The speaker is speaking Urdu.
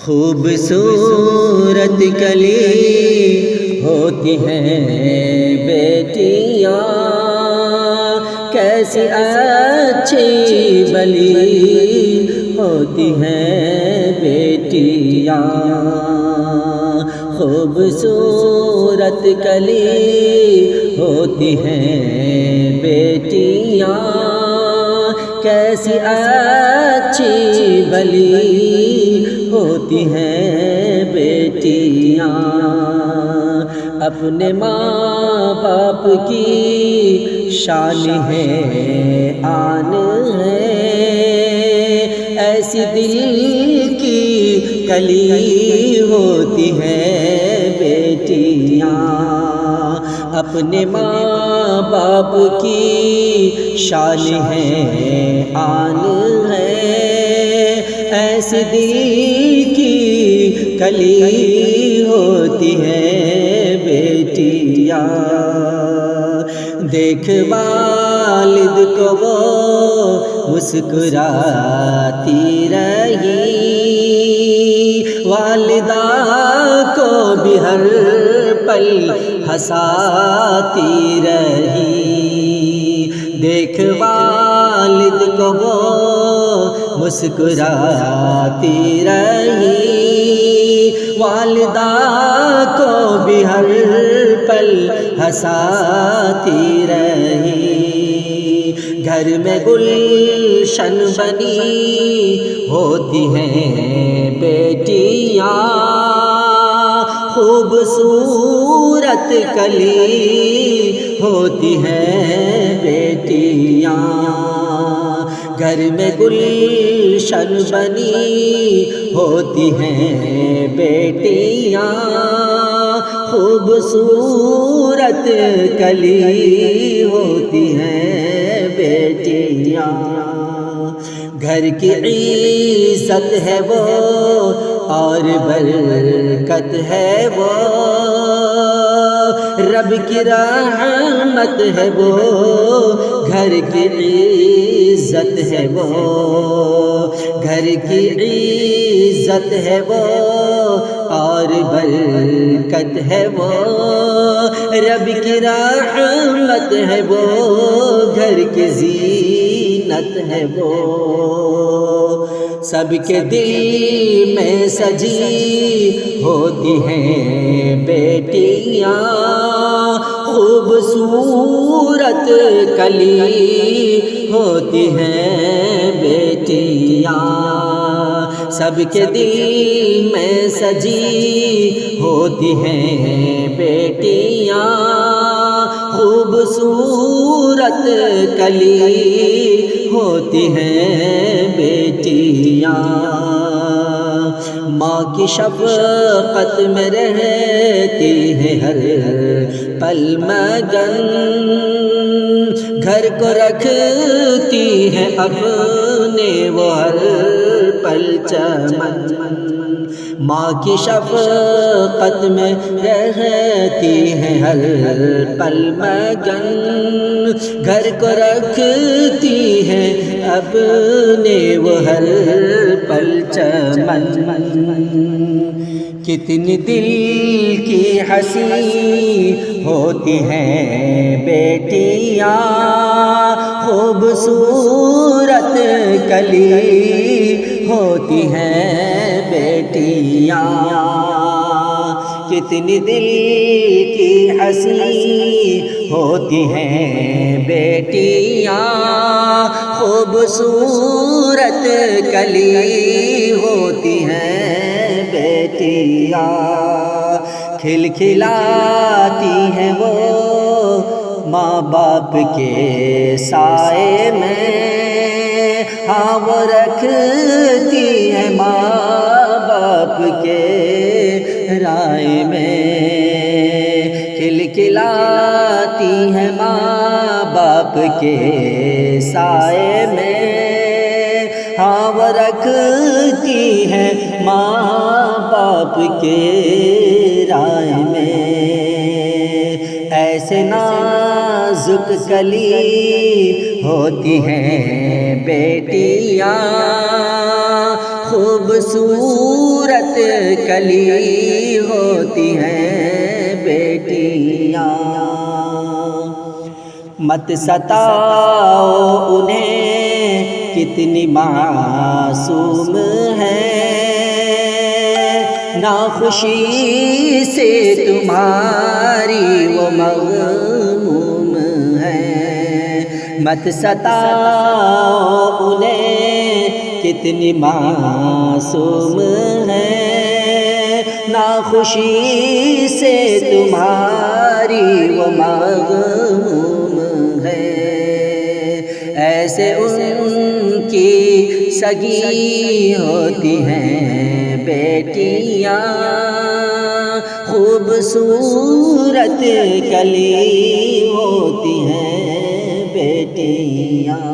خوبصورت کلی ہوتی ہیں بیٹیاں، کیسی اچھی بلی ہوتی ہیں بیٹیاں۔ خوبصورت کلی ہوتی ہیں بیٹیاں، کیسی اچھی بلی ہوتی ہیں بیٹیاں۔ اپنے ماں باپ کی شان ہے، آن ہے، ایسی دل کی کلی ہوتی ہیں بیٹیاں۔ اپنے ماں باپ کی شان ہے، آن ہے، ایسی دل کی کلی ہوتی ہے بیٹیاں۔ دیکھ والد کو وہ مسکراتی رہی، والدہ کو بھی ہر پل ہنساتی رہی۔ دیکھ والد کو وہ مسکراتی رہی، والدہ کو بھی ہر پل ہنساتی رہی۔ گھر میں گلشن بنی ہوتی ہیں بیٹیاں، خوبصورت کلی ہوتی ہیں بیٹیاں۔ گھر میں گلشن بنی ہوتی ہیں بیٹیاں، خوبصورت کلی ہوتی ہیں بیٹیاں۔ گھر کی عزت ہے وہ اور برکت ہے وہ، رب کی رحمت ہے وہ، گھر کی عزت ہے وہ، گھر کی عزت ہے وہ اور برکت ہے وہ، رب کی رحمت ہے وہ، گھر کی زینت ہے وہ۔ سب کے دل میں سجی ہوتی ہیں بیٹیاں، خوبصورت کلی ہوتی ہیں بیٹیاں۔ سب کے دل میں سجی ہوتی ہیں بیٹیاں، خوبصورت کلی ہوتی ہیں بیٹیاں۔ ماں کی شفقت میں رہتی ہے ہر پل مگن، گھر کو رکھتی ہے اپنے وہ ہر پل چمن۔ ماں کی شفقت میں رہتی ہے ہر پل مگن، گھر کو رکھتی ہے اپنے وہ ہر پل چمن۔ کتنی دل کی ہنسی ہوتی ہیں بیٹیاں، خوبصورت کلی ہوتی ہیں بیٹیاں۔ کتنی دل کی ہنسی ہوتی ہیں بیٹیاں، خوبصورت کلی ہوتی ہیں بیٹیاں۔ کھلکھلاتی ہیں وہ ماں باپ کے سائے میں، ہاں وہ رکھتی ہیں ماں باپ کے رائے میں۔ کھلکھلاتی ہیں ماں باپ کے سائے میں، ہاں وہ رکھتی ہیں ماں باپ کے رائے میں۔ ایسے نازک کلی ہوتی ہیں بیٹیاں، خوبصورت کلی ہوتی ہیں بیٹیاں، مت ستاؤ انہیں کتنی معصوم ہے، ناخوشی سے تمہاری وہ مغموم ہے، مت ستاؤ انہیں کتنی معصوم ہے، ناخوشی سے تمہاری وہ مغموم ہے، ایسے ان کی سگی ہوتی ہیں بیٹیاں، خوبصورت کلی ہوتی ہیں بیٹیاں۔